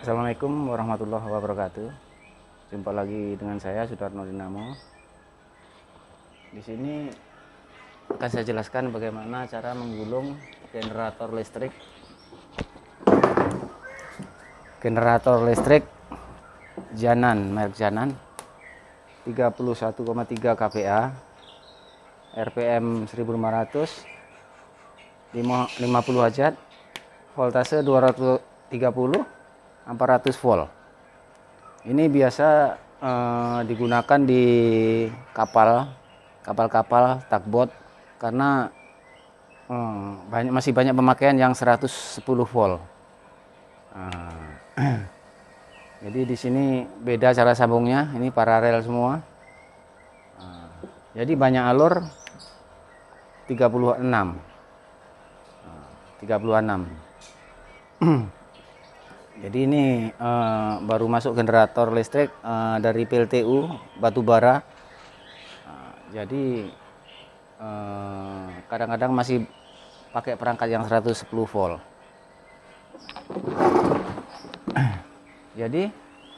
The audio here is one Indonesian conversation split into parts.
Assalamualaikum warahmatullahi wabarakatuh. Jumpa lagi dengan saya Sudarno Dinamo. Di sini akan saya jelaskan bagaimana cara menggulung generator listrik. Generator listrik Janan, merek Janan, 31,3 kVA, RPM 1500, 50 watt, voltase 230, 400 volt. Ini biasa digunakan di kapal-kapal tugboat karena masih banyak pemakaian yang 110 volt. Jadi di sini beda cara sambungnya, ini paralel semua. Jadi banyak alur 36. Jadi ini baru masuk generator listrik dari PLTU batubara. Jadi kadang-kadang masih pakai perangkat yang 110 volt. Jadi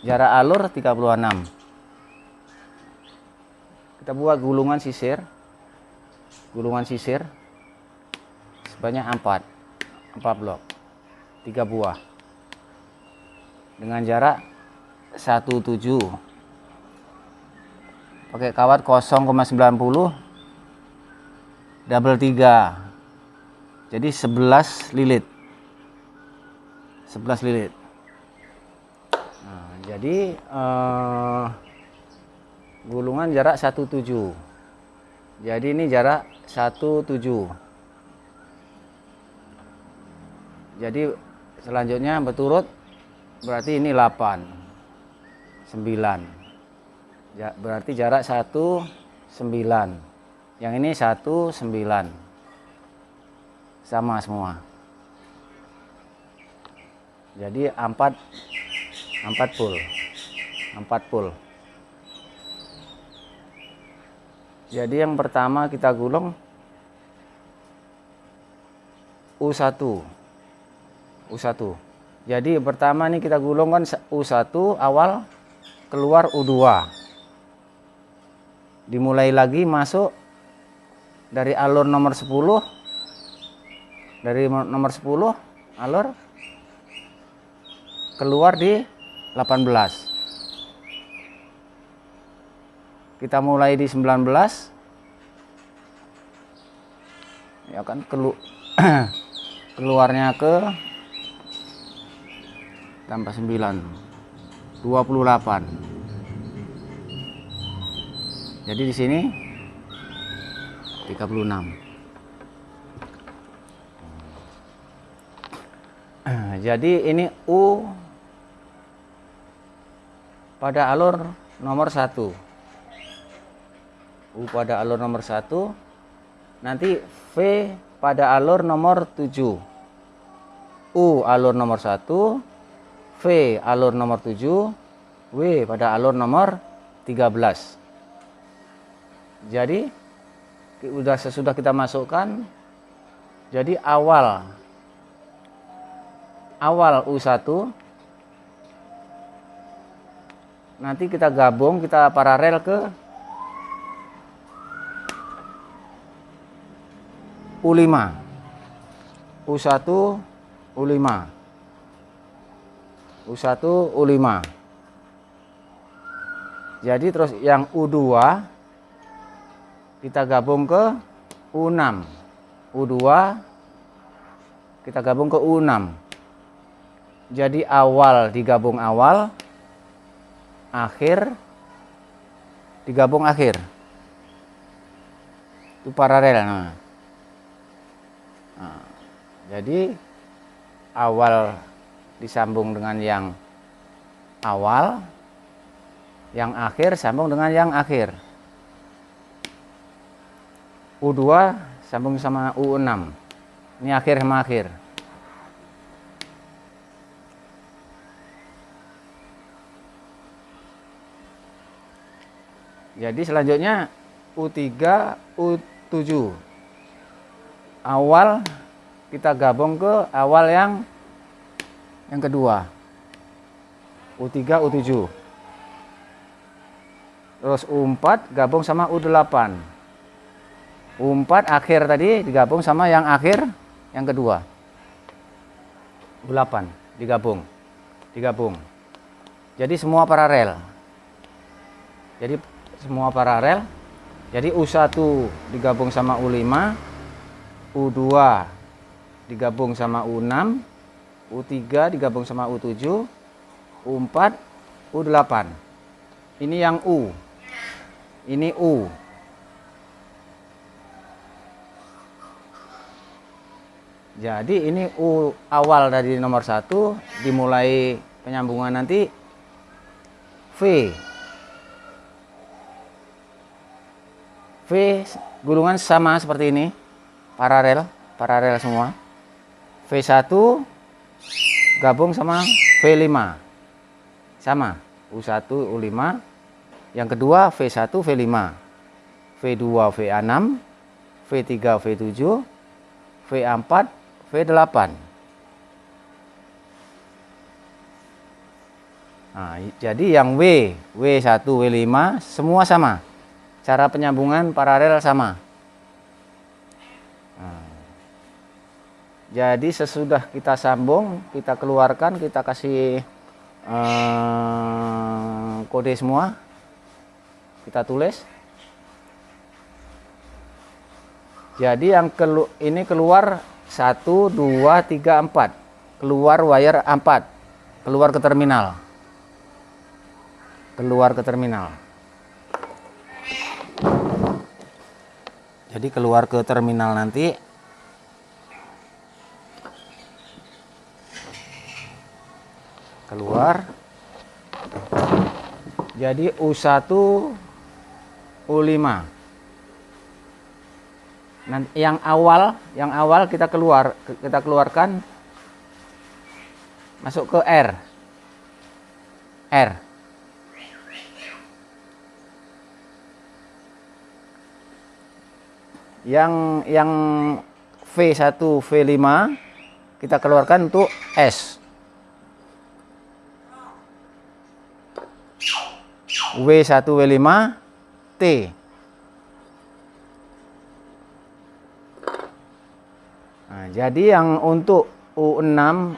jarak alur 36. Kita buat gulungan sisir sebanyak 4 blok, 3 buah dengan jarak 17, pakai kawat 0,90 double 3, jadi 11 lilit. Jadi gulungan jarak 17. Jadi ini jarak 17. Jadi selanjutnya berturut berarti ini 8, 9. Berarti jarak 1, 9. Yang ini 1, 9. Sama semua. Jadi 4 pul. Jadi yang pertama kita gulung U1. Jadi pertama nih kita gulungkan U1 awal, keluar U2. Dimulai lagi masuk dari alur nomor 10. Dari nomor 10 alur keluar di 18. Kita mulai di 19. Ya kan keluarnya ke tambah 9, 28. Jadi di sini 36. Jadi ini U pada alur nomor 1. U pada alur nomor 1. Nanti V pada alur nomor 7. U alur nomor 1, V alur nomor 7, W pada alur nomor 13. Jadi sesudah kita masukkan, jadi awal U1 nanti kita gabung, kita paralel ke U5. U1 U5. Jadi terus yang U2 kita gabung ke U6. U2 kita gabung ke U6. Jadi awal digabung awal, akhir digabung akhir. Itu paralel. Jadi awal disambung dengan yang awal, yang akhir sambung dengan yang akhir. U2 sambung sama U6. Ini akhir sama akhir. Jadi selanjutnya U3, U7. Awal kita gabung ke awal yang kedua. U3, U7. Terus U4 gabung sama U8. U4 akhir tadi digabung sama yang akhir yang kedua. U8 digabung. Jadi semua paralel. Jadi U1 digabung sama U5, U2 digabung sama U6, U3 digabung sama U7, U4, U8. Ini yang U. Ini U. Jadi ini U awal dari nomor 1, dimulai penyambungan nanti V. V gulungan sama seperti ini, paralel semua. V1 gabung sama V5. Sama, U1, U5. Yang kedua V1, V5. V2, V6. V3, V7. V4, V8. Nah, jadi yang W1, W5 semua sama. Cara penyambungan paralel sama. Nah, jadi sesudah kita sambung, kita keluarkan, kita kasih kode semua. Kita tulis. Jadi yang ini keluar 1, 2, 3, 4. Keluar wire 4. Keluar ke terminal. Jadi keluar ke terminal nanti. Keluar. Jadi U1, U5. Nanti yang awal kita keluarkan masuk ke R. Yang V1, V5 kita keluarkan untuk S. W1, W5 T. Nah, jadi yang untuk U6,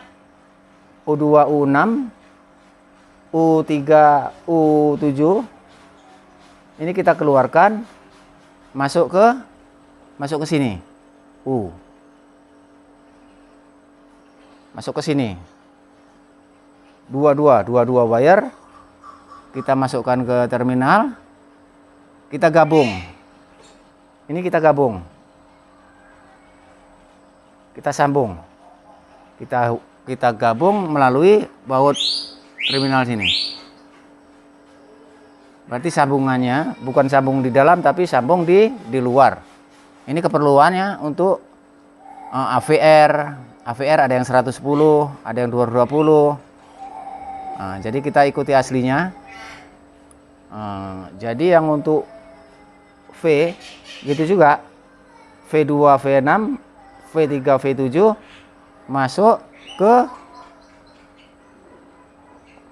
U2, U6, U3, U7 ini kita keluarkan masuk ke sini. Masuk ke sini. Dua wire kita masukkan ke terminal. Kita gabung. Ini kita gabung. Kita sambung. Kita gabung melalui baut terminal sini. Berarti sambungannya bukan sambung di dalam tapi sambung di luar. Ini keperluannya untuk AVR. AVR ada yang 110, ada yang 220. Nah, jadi kita ikuti aslinya. Jadi yang untuk V gitu juga. V2, V6, V3, V7 masuk ke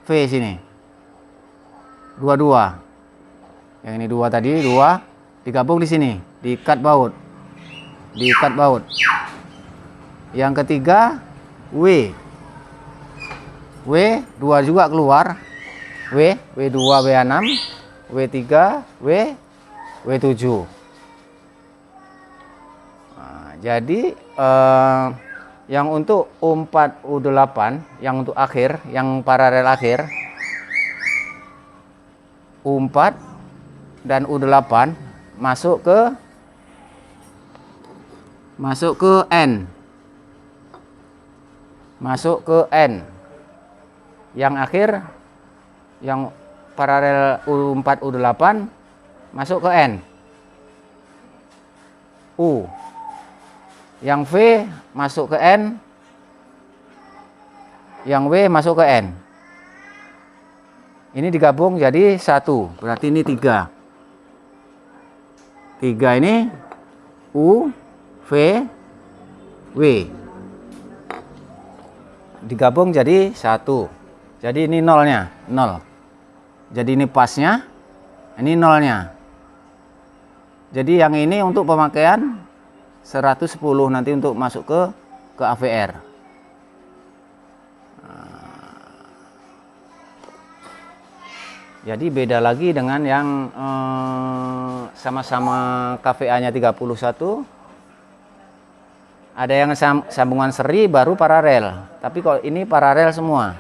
V sini. Dua. Yang ini 2 tadi, 2 digabung di sini, diikat baut. Yang ketiga W 2 juga keluar. W2, W6, W3, W7. Nah, jadi yang untuk U4, U8, yang untuk akhir, yang paralel akhir, U4 dan U8 masuk ke N. Yang akhir, yang paralel U4, U8 masuk ke N. U. Yang V masuk ke N. Yang W masuk ke N. Ini digabung jadi 1. Berarti ini 3. 3 ini U, V, W. Digabung jadi 1. Jadi ini nolnya, nol. Jadi ini pasnya, ini nolnya. Jadi yang ini untuk pemakaian 110 nanti untuk masuk ke AVR. Jadi beda lagi dengan yang sama-sama KVA-nya 31. Ada yang sambungan seri baru paralel. Tapi kalau ini paralel semua.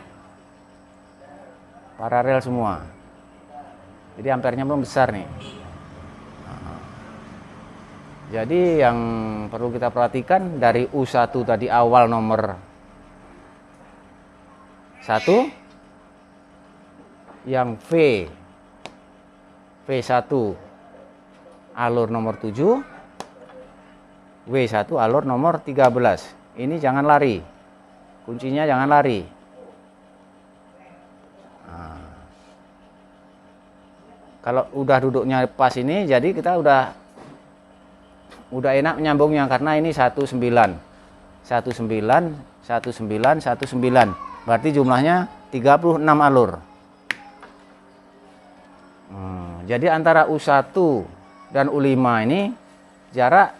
Paralel semua. Jadi ampernya belum besar nih. Jadi yang perlu kita perhatikan dari U1 tadi awal nomor 1, yang V1 alur nomor 7, W1 alur nomor 13. Ini jangan lari. Kuncinya jangan lari. Nah, kalau udah duduknya pas ini, jadi kita udah enak menyambungnya karena ini 19. 19, 19, 19. Berarti jumlahnya 36 alur. Jadi antara U1 dan U5 ini jarak,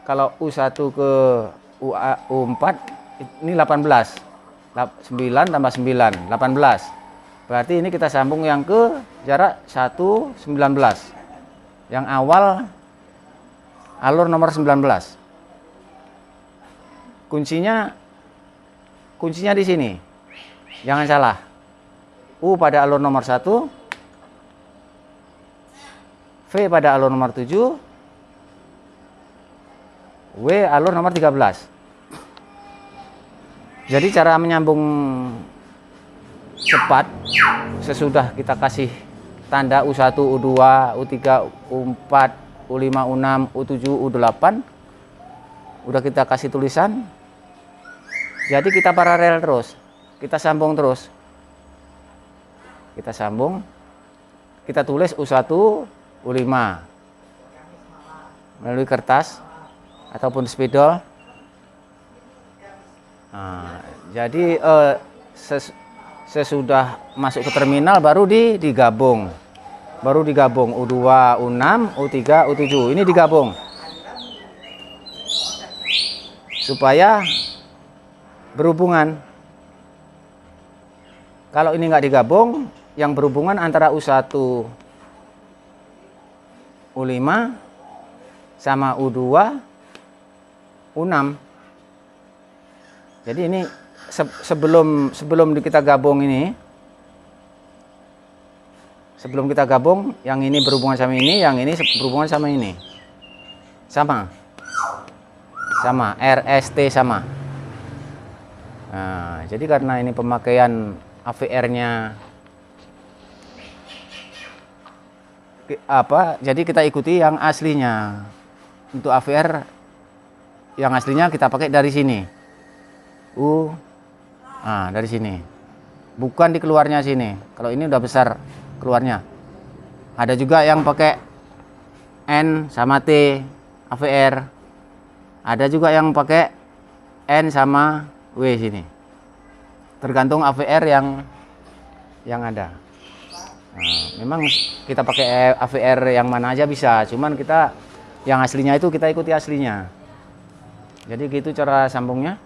kalau U1 ke U4 ini 18. 9 tambah 9, 18. Berarti ini kita sambung yang ke jarak 1, 19. Yang awal alur nomor 19. Kuncinya di sini. Jangan salah. U pada alur nomor 1, V pada alur nomor 7, W alur nomor 13. Jadi cara menyambung cepat sesudah kita kasih tanda U1, U2, U3, U4, U5, U6, U7, U8, udah kita kasih tulisan. Jadi kita paralel terus, kita sambung terus. Kita sambung, kita tulis U1, U5 melalui kertas ataupun spidol. Nah, jadi sesudah masuk ke terminal baru digabung. Baru digabung U2, U6, U3, U7. Ini digabung. Supaya berhubungan. Kalau ini nggak digabung, yang berhubungan antara U1, U5 sama U2, U6. Jadi ini sebelum kita gabung ini, sebelum kita gabung, yang ini berhubungan sama ini, yang ini berhubungan sama ini. Sama. RST sama. Nah, jadi karena ini pemakaian AVR-nya jadi kita ikuti yang aslinya. Untuk AVR yang aslinya kita pakai dari sini. Dari sini. Bukan di keluarnya sini. Kalau ini udah besar keluarnya. Ada juga yang pakai N sama T AVR. Ada juga yang pakai N sama W sini. Tergantung AVR yang ada. Nah, memang kita pakai AVR yang mana aja bisa, cuman kita yang aslinya itu kita ikuti aslinya. Jadi gitu cara sambungnya.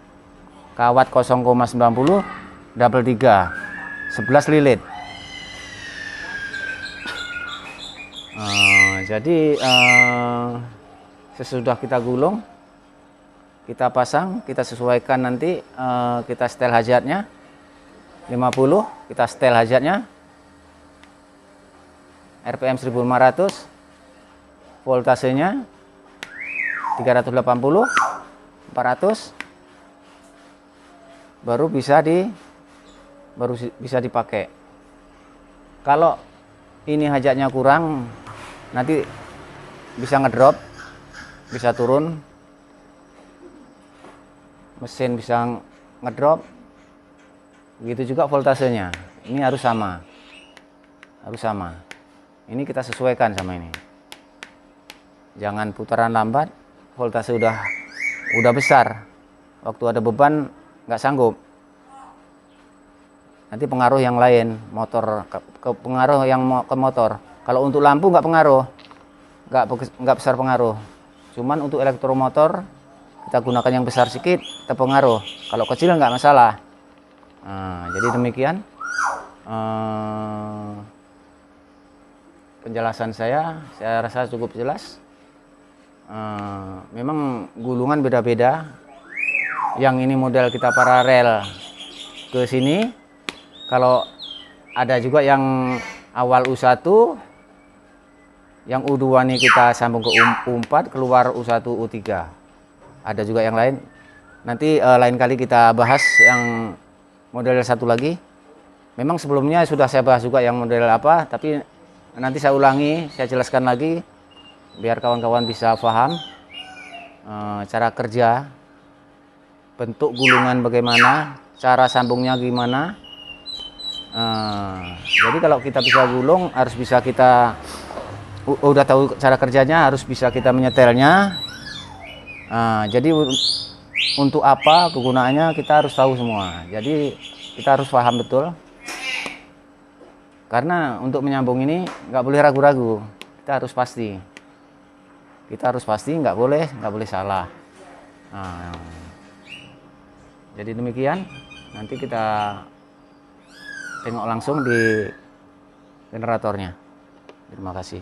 Kawat 0,90 double 3 11 lilit. Jadi sesudah kita gulung, kita pasang, kita sesuaikan nanti, kita setel hajatnya 50, kita setel hajatnya RPM 1500, voltasenya 380, 400, baru bisa dipakai. Kalau ini hajatnya kurang, nanti bisa ngedrop, bisa turun, mesin bisa ngedrop, begitu juga voltasenya. Ini harus sama, ini kita sesuaikan sama ini. Jangan putaran lambat, voltase udah besar, waktu ada beban nggak sanggup. nanti pengaruh yang lain, motor ke pengaruh yang ke motor. Kalau untuk lampu nggak pengaruh, nggak besar pengaruh. Cuman untuk elektromotor kita gunakan yang besar sedikit terpengaruh. Kalau kecil nggak masalah. Nah, jadi demikian penjelasan saya rasa cukup jelas. Memang gulungan beda-beda. Yang ini model kita paralel ke sini. Kalau ada juga yang awal U1, yang U2 ini kita sambung ke U4, keluar U1 U3. Ada juga yang lain. Nanti lain kali kita bahas yang model satu lagi. Memang sebelumnya sudah saya bahas juga yang model apa, tapi nanti saya ulangi, saya jelaskan lagi biar kawan-kawan bisa paham cara kerja, bentuk gulungan bagaimana, cara sambungnya gimana. Jadi kalau kita bisa gulung harus bisa kita udah tahu cara kerjanya, harus bisa kita menyetelnya. Jadi untuk apa kegunaannya kita harus tahu semua. Jadi kita harus paham betul. Karena untuk menyambung ini nggak boleh ragu-ragu. Kita harus pasti. Kita harus pasti, nggak boleh salah. Jadi demikian. Nanti kita tengok langsung di generatornya. Terima kasih.